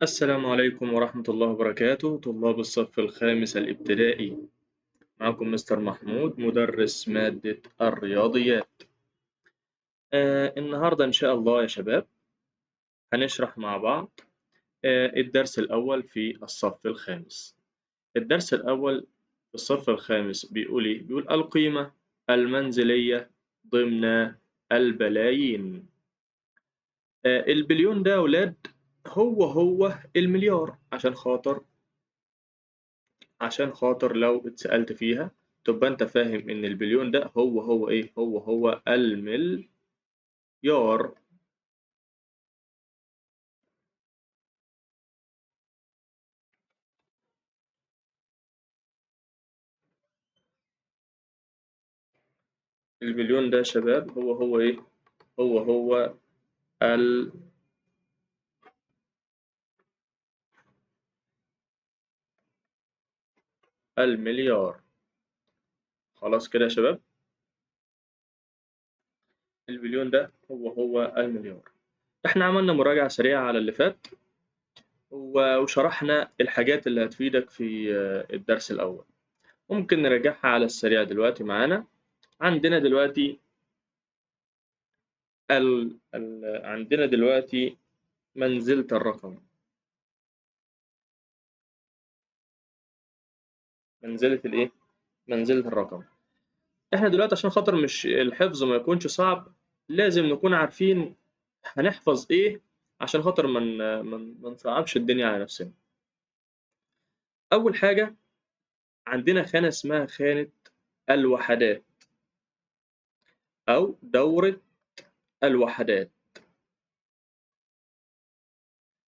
السلام عليكم ورحمة الله وبركاته طلاب الصف الخامس الابتدائي. معكم مستر محمود مدرس مادة الرياضيات. النهاردة إن شاء الله يا شباب هنشرح مع بعض الدرس الأول في الصف الخامس. الدرس الأول في الصف الخامس بيقول إيه؟ بيقول القيمة المنزلية ضمن البلايين. البليون ده يا ولاد هو المليار عشان خاطر لو اتسألت فيها تبقى انت فاهم ان البليون ده هو ايه هو المليار. البليون ده يا شباب هو ايه هو المليار. خلاص كده يا شباب، البليون ده هو المليار. احنا عملنا مراجعة سريعة على اللي فات وشرحنا الحاجات اللي هتفيدك في الدرس الأول. ممكن نراجعها على السريع دلوقتي معانا. عندنا دلوقتي عندنا دلوقتي منزلة الرقم. منزلة الإيه؟ منزلة الرقم. إحنا دلوقتي عشان خاطر مش الحفظ ما يكونش صعب لازم نكون عارفين هنحفظ إيه عشان خاطر ما نصعبش الدنيا على نفسنا. أول حاجة عندنا خانة اسمها خانة الوحدات أو دورة الوحدات.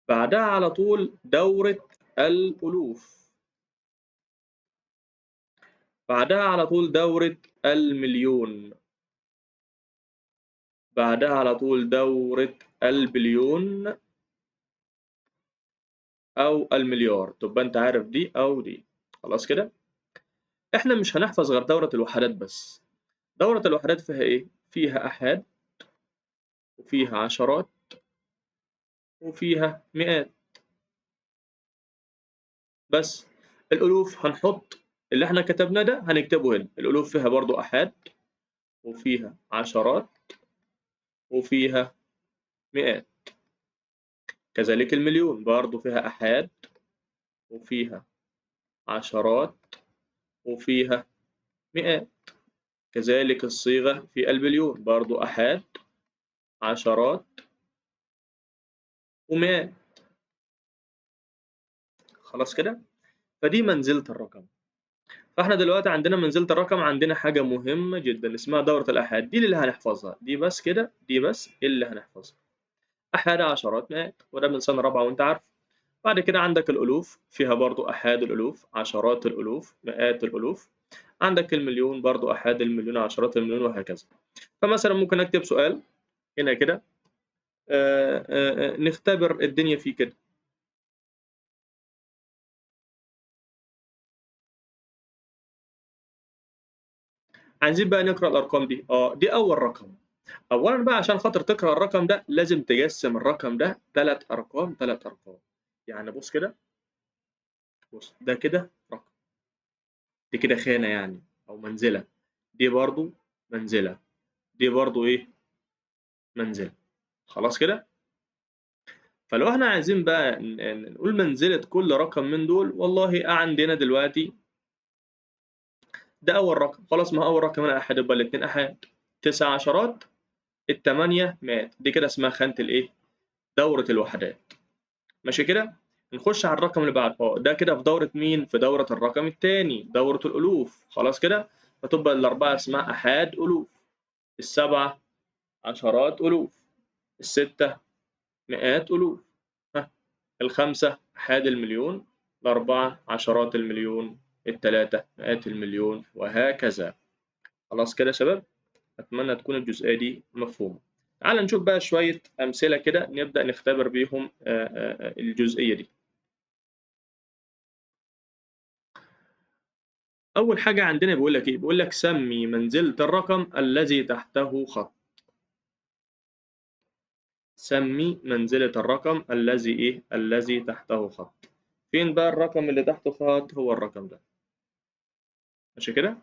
بعدها على طول دورة الألوف. بعدها على طول دورة المليون. بعدها على طول دورة البليون أو المليار. تبقى أنت عارف دي أو دي. خلاص كده؟ إحنا مش هنحفظ غير دورة الوحدات بس. دورة الوحدات فيها إيه؟ فيها أحاد وفيها عشرات وفيها مئات. بس الألوف هنحط اللي إحنا كتبناه ده هنكتبه هنا. الألوف فيها برضو أحاد وفيها عشرات وفيها مئات. كذلك المليون برضو فيها أحاد وفيها عشرات وفيها مئات. كذلك الصيغة في البليون برضو أحاد عشرات ومئات. خلاص كده؟ فدي منزلة الرقم. فاحنا دلوقتي عندنا منزلة الرقم، عندنا حاجة مهمة جدا اسمها دورة الآحاد. دي اللي هنحفظها، دي بس كده، دي بس اللي هنحفظها. أحاد عشرات مئات، وده من سنة رابعة وأنت عارف. بعد كده عندك الألوف فيها برضو أحاد الألوف عشرات الألوف مئات الألوف. عندك المليون برضو أحاد المليون عشرات المليون وهكذا. فمثلا ممكن أكتب سؤال هنا كده، نختبر الدنيا فيه كده. عايزين بقى نقرأ الأرقام دي. دي أول رقم. أولًا بقى عشان خاطر تقرأ الرقم ده لازم تقسّم الرقم ده 3 أرقام، 3 أرقام. يعني بُص كده، بُص ده كده رقم، دي كده خانة يعني أو منزلة، دي برضه منزلة، دي برضه إيه، منزلة. خلاص كده؟ فلو إحنا عايزين بقى نقول منزلة كل رقم من دول، والله عندنا دلوقتي ده أول رقم. خلاص، ما هو أول رقم هنا أحاد يبقى الاتنين أحاد. 9 عشرات، ال8 مئات. دي كده اسمها خانة الإيه، دورة الوحدات. ماشي كده؟ نخش على الرقم اللي بعده. ده كده في دورة مين؟ في دورة الرقم التاني، دورة الألوف. خلاص كده؟ فتبقى الأربعة اسمها أحاد ألوف، السبعة عشرات ألوف، الستة مئات ألوف، ها، الخمسة أحاد المليون، الأربعة عشرات المليون، التلاتة مئات المليون وهكذا. خلاص كده يا شباب؟ أتمنى تكون الجزئية دي مفهومة. تعال نشوف بقى شوية أمثلة كده نبدأ نختبر بيهم الجزئية دي. أول حاجة عندنا بيقول لك إيه؟ بيقول لك سمي منزلة الرقم الذي تحته خط. سمي منزلة الرقم الذي تحته خط. فين بقى الرقم اللي تحته خط؟ هو الرقم ده. ماشي كده؟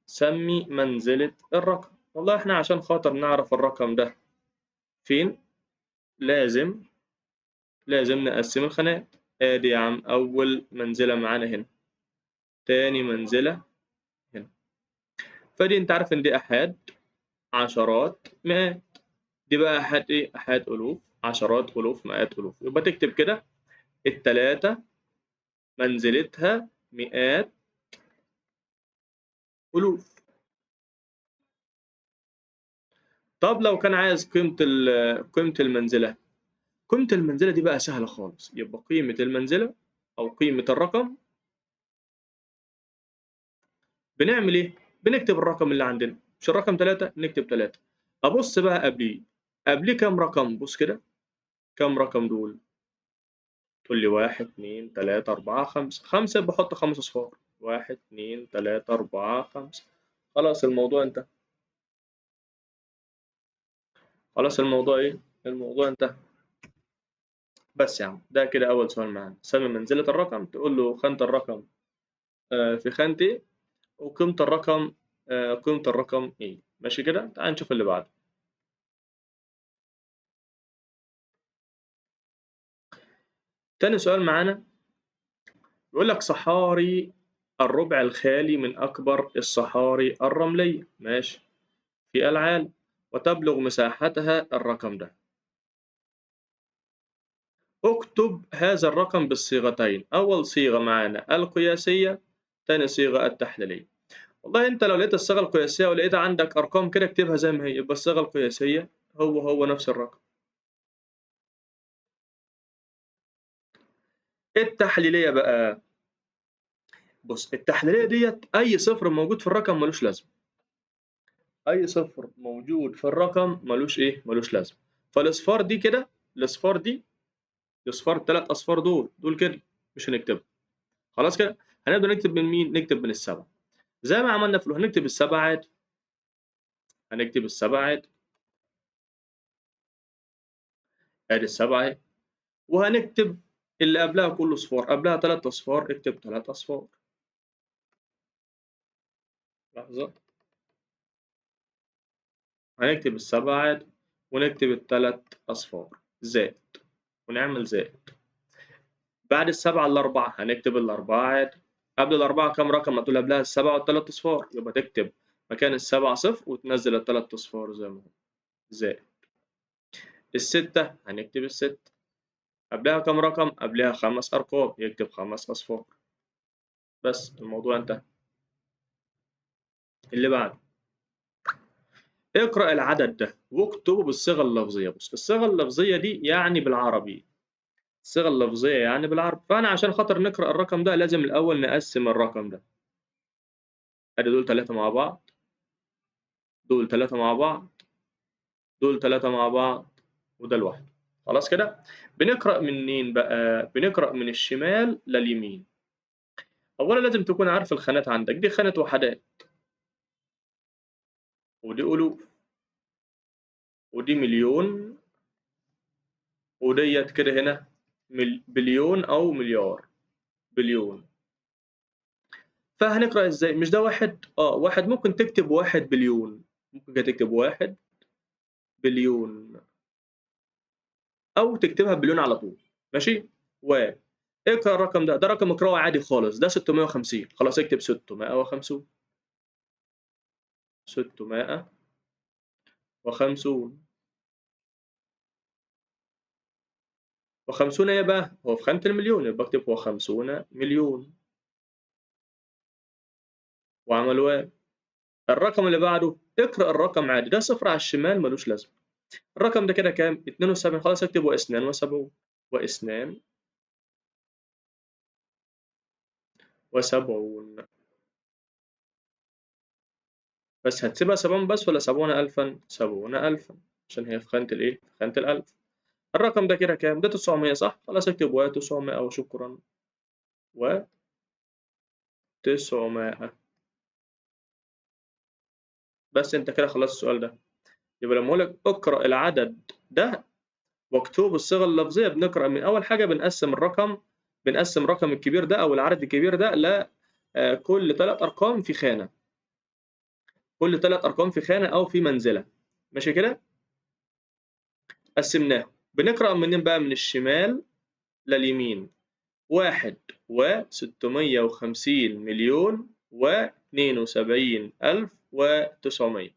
سمي منزلة الرقم. والله احنا عشان خاطر نعرف الرقم ده فين لازم نقسم الخانات. ادي يا عم اول منزلة معانا هنا، تاني منزلة هنا. فدي انت عارف ان دي احاد، عشرات، مئات. دي بقى احاد ايه؟ احاد الوف، عشرات الوف، مئات الوف. يبقى تكتب كده التلاتة منزلتها مئات الوف. طب لو كان عايز قيمة المنزلة، قيمة المنزلة دي بقى سهلة خالص. يبقى قيمة المنزلة أو قيمة الرقم بنعمل إيه؟ بنكتب الرقم اللي عندنا. مش الرقم 3 نكتب 3. أبص بقى قبليه كام رقم؟ بص كده كام رقم دول؟ تقول لي 1 2 3 4 5. 5 بحط 5 أصفار. 1 2 3 4 5. خلاص الموضوع انتهى. خلاص الموضوع إيه؟ الموضوع انتهى. بس يا عم ده كده أول سؤال معانا. سمي منزلة الرقم، تقول له خانة الرقم في خانة إيه؟ وقيمة الرقم إيه؟ ماشي كده؟ تعال نشوف اللي بعده. تاني سؤال معانا بيقول لك صحاري الربع الخالي من أكبر الصحاري الرملية، ماشي، في العالم، وتبلغ مساحتها الرقم ده. اكتب هذا الرقم بالصيغتين. أول صيغة معانا القياسية، تاني صيغة التحليلية. والله أنت لو لقيت الصيغة القياسية ولقيت عندك أرقام كده اكتبها زي ما هي. يبقى الصيغة القياسية هو نفس الرقم. التحليلية بقى، بص التحليلية ديت أي صفر موجود في الرقم ملوش لازمة. أي صفر موجود في الرقم ملوش إيه؟ ملوش لازمة. فالأصفار دي كده، الأصفار دي، الأصفار التلات أصفار دول كده مش هنكتبها. خلاص كده؟ هنبدأ نكتب من مين؟ نكتب من السبعة. زي ما عملنا في هنكتب السبعة عادي. هنكتب السبعة عادي. آدي السبعة أهي. وهنكتب اللي قبلها كله أصفار، قبلها تلات أصفار اكتب تلات أصفار. لحظة. هنكتب السبعة عادي ونكتب التلات أصفار زائد، ونعمل زائد. بعد السبعة الأربعة هنكتب الأربعة عادي. قبل الأربعة كام رقم؟ هتقول قبلها السبعة والتلات أصفار، يبقى تكتب مكان السبعة صفر وتنزل التلات أصفار زي ما هو زائد. الستة هنكتب الستة. قبلها كام رقم؟ قبلها 5 أرقام، يكتب 5 أصفار. بس الموضوع انتهى. اللي بعده اقرأ العدد ده واكتبه بالصيغة اللفظية. بص الصيغة اللفظية دي يعني بالعربي. الصيغة اللفظية يعني بالعربي. فأنا عشان خاطر نقرأ الرقم ده لازم الأول نقسم الرقم ده. أدي دول 3 مع بعض، دول 3 مع بعض، دول 3 مع بعض، وده لوحده. خلاص كده؟ بنقرأ منين بقى؟ بنقرأ من الشمال لليمين. أولا لازم تكون عارف الخانات عندك. دي خانة وحدات، ودي ألوف، ودي مليون، وديت كده هنا بليون أو مليار، بليون. فهنقرأ إزاي؟ مش ده واحد؟ واحد. ممكن تكتب 1 بليون، ممكن تكتب 1 بليون، أو تكتبها بليون على طول. ماشي؟ اقرأ الرقم ده رقم اقرأه عادي خالص. ده 650. خلاص اكتب 650. 650. و50 إيه بقى؟ هو في خانة المليون، يبقى اكتب هو 50 مليون. وعمل الرقم اللي بعده اقرأ الرقم عادي. ده صفر على الشمال ملوش لازمة. الرقم ده كده كام؟ 72. خلاص اكتب واثنان وسبعون. واثنان وسبعون. بس هتسيبها 70 بس ولا 70,000؟ 70,000 عشان هي في خانة الايه؟ في خانة الألف. الرقم ده كده كام؟ ده 900 صح؟ خلاص اكتب 900 وشكرا. 900. بس انت كده خلصت السؤال ده. يبقى لما اقول لك اقرأ العدد ده مكتوب الصيغة اللفظية بنقرأ من أول حاجة بنقسم الرقم الكبير ده أو العدد الكبير ده ل كل 3 أرقام في خانة، كل 3 أرقام في خانة أو في منزلة، ماشي كده؟ قسمناهم، بنقرأ منين بقى؟ من الشمال لليمين، 1,650,000,072,900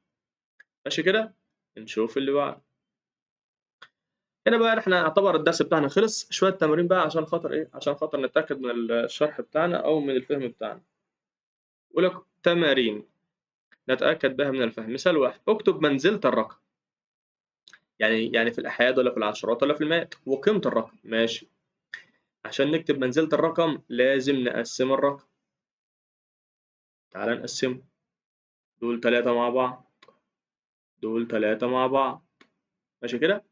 ماشي كده؟ نشوف اللي بعده. هنا بقى إحنا يعتبر الدرس بتاعنا خلص، شوية تمارين بقى عشان خاطر إيه؟ عشان خاطر نتأكد من الشرح بتاعنا أو من الفهم بتاعنا. يقول لك تمارين نتأكد بها من الفهم. مثال واحد، اكتب منزلة الرقم. يعني في الأحاد ولا في العشرات ولا في المئات، وقيمة الرقم، ماشي. عشان نكتب منزلة الرقم لازم نقسم الرقم. تعال نقسمه، دول 3 مع بعض، دول 3 مع بعض، ماشي كده؟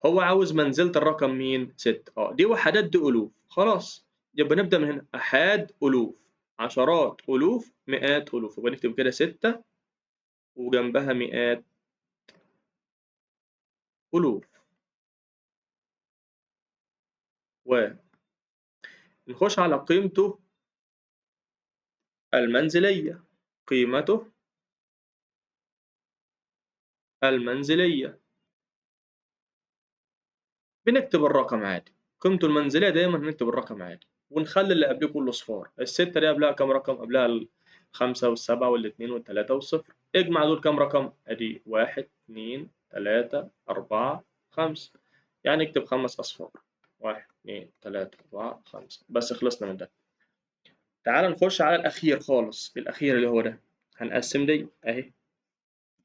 هو عاوز منزلة الرقم مين؟ 6. دي وحدات، دي ألوف، خلاص. يبقى نبدأ من هنا، أحاد ألوف، عشرات ألوف، مئات ألوف، يبقى نكتب كده 6 وجنبها مئات ألوف. ونخش على قيمته المنزلية، قيمته المنزلية، بنكتب الرقم عادي، قيمته المنزلية دايما هنكتب الرقم عادي، ونخلي اللي قبليه كله صفار. الستة دي قبلها كام رقم؟ قبلها الخمسة والسبعة والاتنين والتلاتة والصفر. اجمع دول كام رقم؟ ادي 1 2 3 4 5، يعني اكتب 5 أصفار، 1 2 3 4 5، بس خلصنا من ده. تعال نخش على الأخير خالص، الأخير اللي هو ده. هنقسم دي أهي،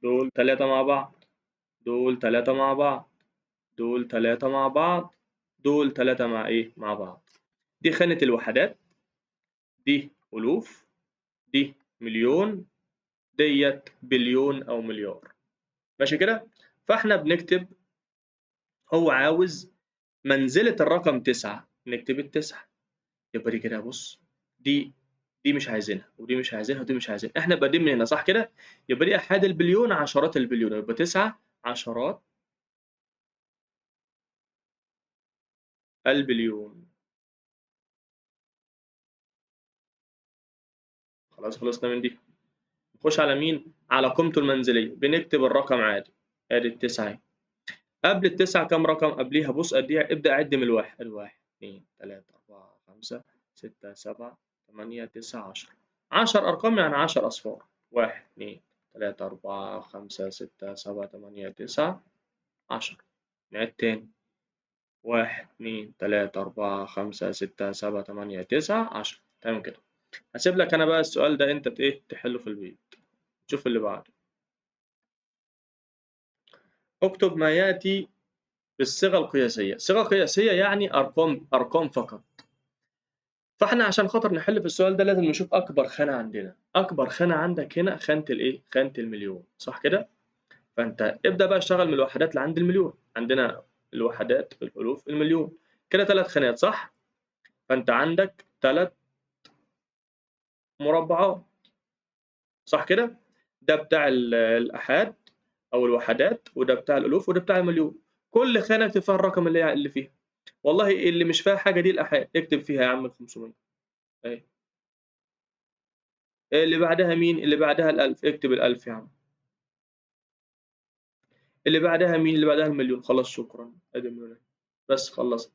دول 3 مع بعض، دول 3 مع بعض، دول 3 مع بعض، دول 3 مع إيه؟ مع بعض. دي خانة الوحدات، دي ألوف، دي مليون، ديت بليون أو مليار، ماشي كده؟ فإحنا بنكتب، هو عاوز منزلة الرقم 9، نكتب ال9. يبقى دي كده بص، دي مش عايزينها ودي مش عايزينها ودي مش عايزينها، إحنا بادئين من هنا صح كده؟ يبقى دي أحاد البليون، عشرات البليون، يبقى 9 عشرات البليون. خلاص خلصنا من دي. نخش على مين؟ على قيمته المنزلية، بنكتب الرقم عادي، ادي ال9 اهي. قبل ال9 كام رقم قبليها؟ بص قد ايه، ابدأ عد من الواحد، 1 2 3 4 5 6 7 8 9 10، 10 أرقام يعني 10 أصفار، 1 2 3 4 5 6 7 8 9 10. نعد تاني، 1 2 3 4 5 6 7 8 9 10. تمام كده. هسيب لك أنا بقى السؤال ده أنت إيه تحله في البيت. شوف اللي بعده. اكتب ما يأتي بالصيغة القياسية. صيغة قياسية يعني أرقام فقط. فإحنا عشان خاطر نحل في السؤال ده لازم نشوف أكبر خانة عندنا. أكبر خانة عندك هنا خانة الإيه؟ خانة المليون، صح كده؟ فأنت ابدأ بقى اشتغل من الوحدات اللي عند المليون. عندنا الوحدات، الألوف، المليون، كده 3 خانات صح؟ فأنت عندك 3 مربعات، صح كده؟ ده بتاع الآحاد أو الوحدات، وده بتاع الألوف، وده بتاع المليون. كل خانة اكتب فيها الرقم اللي فيها. والله اللي مش فيها حاجة دي الآحاد، اكتب فيها يا عم ال 500 أهي. اللي بعدها مين؟ اللي بعدها ال1000، اكتب ال1000 يا عم. اللي بعدها مين؟ اللي بعدها المليون. خلاص شكرا، ادي المليون بس خلصنا.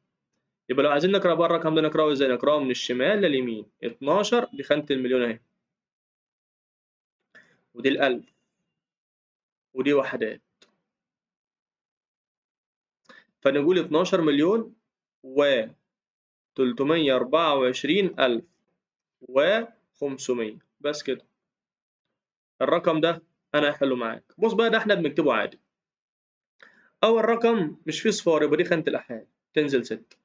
يبقى لو عايزين نقرا بقى الرقم ده نقراه ازاي؟ نقراه من الشمال لليمين. 12 دي خانة المليون اهي، ودي ال1000، ودي وحدات. فنقول 12 مليون و 324 ألف و500، بس كده. الرقم ده أنا هحله معاك. بص بقى، ده إحنا بنكتبه عادي. أول رقم مش فيه صفار، يبقى دي خانة الآحاد، تنزل 6.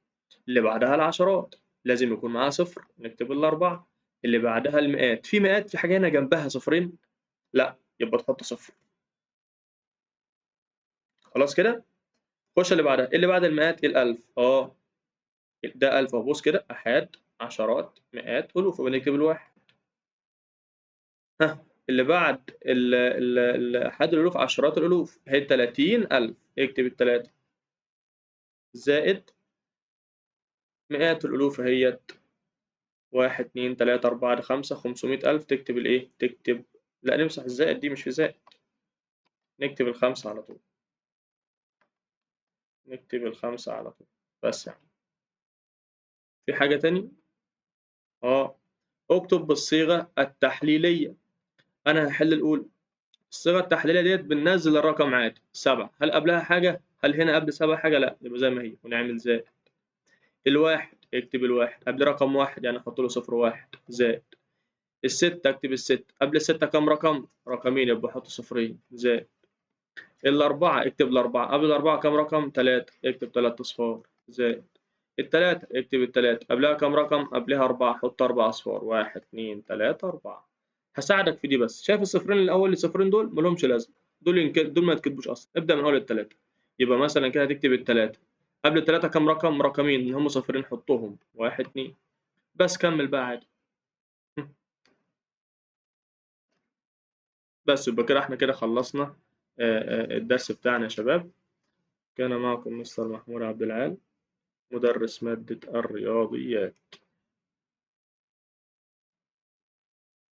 اللي بعدها العشرات لازم يكون معاها صفر، نكتب ال4. اللي بعدها المئات، في مئات، في حاجة هنا جنبها صفرين؟ لا، يبقى تحط صفر. خلاص كده. خش اللي بعدها، اللي بعد المئات ال1000. ده 1000 أهو، بص كده، آحاد، عشرات، مئات، ألوف، يبقى نكتب الواحد. ها، اللي بعد أحد الألوف عشرات الألوف هي 30,000. اكتب التلاتة زائد مئات الألوف اهيت 1 2 3 4 5 500,000. تكتب الإيه؟ تكتب لا نمسح الزائد دي، مش في زائد، نكتب الخمسة على طول، نكتب الخمسة على طول بس. يعني في حاجة تاني؟ اكتب بالصيغة التحليلية. أنا هحل الأولى. الصيغة التحليلية ديت بننزل الرقم عادي 7، هل قبلها حاجة؟ هل هنا قبل 7 حاجة؟ لا، يبقى زي ما هي ونعمل زائد. الواحد اكتب الواحد قبل رقم واحد، يعني أحط له صفر واحد زائد. الستة اكتب الستة قبل الستة كام رقم؟ رقمين، يبقى أحط صفرين زائد. الأربعة اكتب الأربعة قبل الأربعة كام رقم؟ تلاتة، اكتب تلات أصفار زائد. التلاتة اكتب التلاتة قبلها كام رقم؟ قبلها أربعة، حط أربع أصفار، واحد اتنين تلاتة أربعة. هساعدك في دي، بس شايف الصفرين الأول الصفرين دول ملهمش لازمة، دول ما يتكتبوش أصلا، ابدأ من أول التلاتة. يبقى مثلا كده هتكتب التلاتة قبل التلاتة كام رقم؟ رقمين اللي هم صفرين، حطهم واحد اتنين بس. كمل بقى عادي. بس يبقى كده احنا كده خلصنا الدرس بتاعنا يا شباب. كان معكم مستر محمود عبد العال، مدرس مادة الرياضيات.